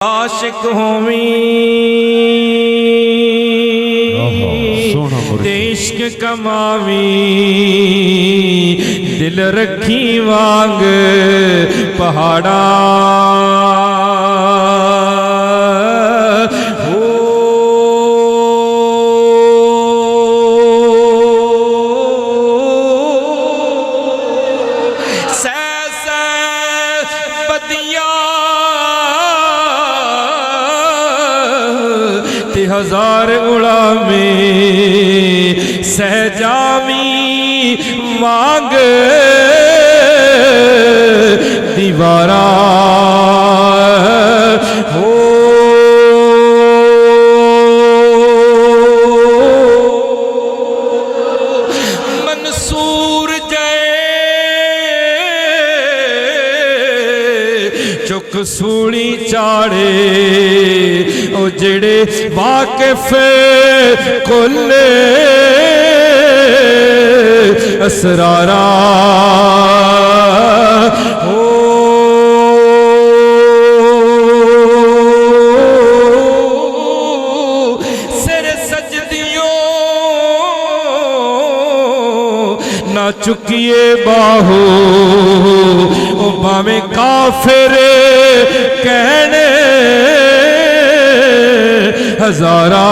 आशिक होवी ते इश्क कमावी दिल रखी वांग पहाड़ा हजार गुलामे सहजामी मांग दीवारा हो मंसूर जय चुक सूली चाड़े ओ जेड़े वाकिफ कुल असरारा हो सिर सजदियों ना चुकिए बाहो ओ भावें काफिर कहने हजारा